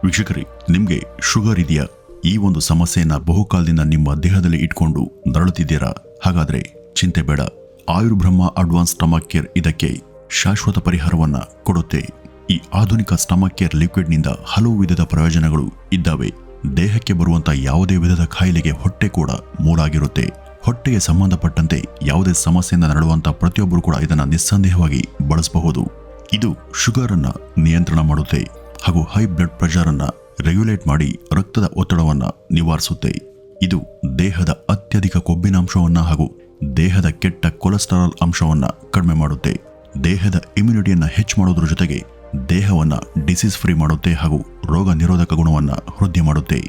ವೀಕ್ಷಕರೇ, ನಿಮಗೆ ಶುಗರ್ ಇದೆಯಾ? ಈ ಒಂದು ಸಮಸ್ಯೆಯನ್ನ ಬಹುಕಾಲದಿಂದ ನಿಮ್ಮ ದೇಹದಲ್ಲಿ ಇಟ್ಕೊಂಡು ನರಳುತ್ತಿದ್ದೀರಾ? ಹಾಗಾದ್ರೆ ಚಿಂತೆ ಬೇಡ. ಆಯುರ್ಬ್ರಹ್ಮ ಅಡ್ವಾನ್ಸ್ ಸ್ಟಮಕ್ ಕೇರ್ ಇದಕ್ಕೆ ಶಾಶ್ವತ ಪರಿಹಾರವನ್ನ ಕೊಡುತ್ತೆ. ಈ ಆಧುನಿಕ ಸ್ಟಮಕ್ ಕೇರ್ ಲಿಕ್ವಿಡ್ ನಿಂದ ಹಲವು ವಿಧದ ಪ್ರಯೋಜನಗಳು ಇದ್ದಾವೆ. ದೇಹಕ್ಕೆ ಬರುವಂತ ಯಾವುದೇ ವಿಧದ ಕಾಯಿಲೆಗೆ ಹೊಟ್ಟೆ ಕೂಡ ಮೂಲಾಗಿರುತ್ತೆ. ಹೊಟ್ಟೆಗೆ ಸಂಬಂಧಪಟ್ಟಂತೆ ಯಾವುದೇ ಸಮಸ್ಯೆಯಿಂದ ನರಳುವಂತ ಪ್ರತಿಯೊಬ್ಬರು ಕೂಡ ಇದನ್ನ ನಿಸ್ಸಂದೇಹವಾಗಿ ಬಳಸಬಹುದು. ಇದು ಶುಗರ್ ಅನ್ನ ನಿಯಂತ್ರಣ ಮಾಡುತ್ತೆ ಹಾಗೂ ಹೈ ಬ್ಲಡ್ ಪ್ರೆಷರ್ ಅನ್ನ ರೆಗ್ಯುಲೇಟ್ ಮಾಡಿ ರಕ್ತದ ಒತ್ತಡವನ್ನ ನಿವಾರಿಸುತ್ತೆ. ಇದು ದೇಹದ ಅತ್ಯಧಿಕ ಕೊಬ್ಬಿನಾಂಶವನ್ನ ಹಾಗೂ ದೇಹದ ಕೆಟ್ಟ ಕೊಲೆಸ್ಟರಾಲ್ ಅಂಶವನ್ನ ಕಡಿಮೆ ಮಾಡುತ್ತೆ. ದೇಹದ ಇಮ್ಯುನಿಟಿಯನ್ನ ಹೆಚ್ಚು ಮಾಡೋದ್ರ ಜೊತೆಗೆ ದೇಹವನ್ನ ಡಿಸೀಸ್ ಫ್ರೀ ಮಾಡುತ್ತೆ ಹಾಗೂ ರೋಗ ನಿರೋಧಕ ಗುಣವನ್ನ ವೃದ್ಧಿ ಮಾಡುತ್ತೆ.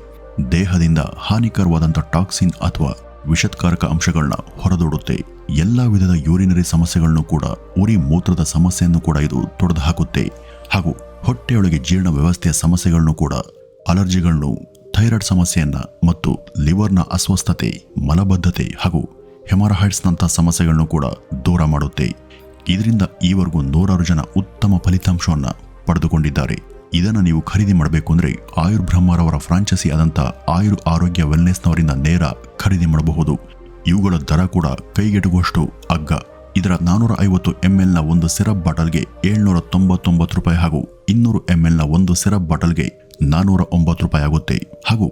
ದೇಹದಿಂದ ಹಾನಿಕರವಾದಂಥ ಟಾಕ್ಸಿನ್ ಅಥವಾ ವಿಷತ್ಕಾರಕ ಅಂಶಗಳನ್ನ ಹೊರದೂಡುತ್ತೆ. ಎಲ್ಲಾ ವಿಧದ ಯೂರಿನರಿ ಸಮಸ್ಯೆಗಳನ್ನು ಕೂಡ, ಉರಿ ಮೂತ್ರದ ಸಮಸ್ಯೆಯನ್ನು ಕೂಡ ಇದು ತೊಡೆದು ಹಾಕುತ್ತೆ ಹಾಗೂ ಹೊಟ್ಟೆಯೊಳಗೆ ಜೀರ್ಣ ವ್ಯವಸ್ಥೆಯ ಸಮಸ್ಯೆಗಳನ್ನು ಕೂಡ, ಅಲರ್ಜಿಗಳನ್ನು, ಥೈರಾಯ್ಡ್ ಸಮಸ್ಯೆಯನ್ನ ಮತ್ತು ಲಿವರ್ನ ಅಸ್ವಸ್ಥತೆ, ಮಲಬದ್ಧತೆ ಹಾಗೂ ಹೆಮರಾಯ್ಡ್ಸ್ನಂಥ ಸಮಸ್ಯೆಗಳನ್ನು ಕೂಡ ದೂರ ಮಾಡುತ್ತೆ. ಇದರಿಂದ ಈವರೆಗೂ 106 ಜನ ಉತ್ತಮ ಫಲಿತಾಂಶವನ್ನ ಪಡೆದುಕೊಂಡಿದ್ದಾರೆ. ಇದನ್ನ ನೀವು ಖರೀದಿ ಮಾಡಬೇಕು ಅಂದ್ರೆ ಆಯುರ್ಬ್ರಹ್ಮರವರ ಫ್ರಾಂಚೈಸಿ ಆದಂತ ಆಯುರ್ ಆರೋಗ್ಯ ವೆಲ್ನೆಸ್ನವರಿಂದ ನೇರ ಖರೀದಿ ಮಾಡಬಹುದು. ಇವುಗಳ ದರ ಕೂಡ ಕೈಗೆಟುಕುವಷ್ಟು ಅಗ್ಗ. ಇದರ 450 ml ನ ಒಂದು ಸಿರಪ್ ಬಾಟಲ್ಗೆ 799 ರೂಪಾಯಿ ಹಾಗೂ 200 ml ನ ಒಂದು ಸಿರಪ್ ಬಾಟಲ್ಗೆ 409 ರೂಪಾಯಿ ಆಗುತ್ತೆ. ಹಾಗೂ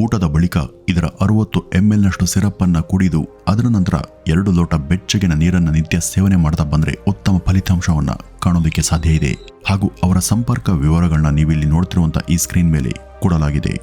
ಊಟದ ಬಳಿಕ ಇದರ 60 ml ನಷ್ಟು ಸಿರಪ್ ಅನ್ನ ಕುಡಿದು ಅದರ ನಂತರ 2 ಲೋಟ ಬೆಚ್ಚಗಿನ ನೀರನ್ನ ನಿತ್ಯ ಸೇವನೆ ಮಾಡ್ತಾ ಬಂದ್ರೆ ಉತ್ತಮ ಫಲಿತಾಂಶವನ್ನ ಕಾಣೋದಕ್ಕೆ ಸಾಧ್ಯ ಇದೆ. ಹಾಗೂ ಅವರ ಸಂಪರ್ಕ ವಿವರಗಳನ್ನ ನೀವಿಲ್ಲಿ ನೋಡ್ತಿರುವಂತ ಈ ಸ್ಕ್ರೀನ್ ಮೇಲೆ ಕೊಡಲಾಗಿದೆ.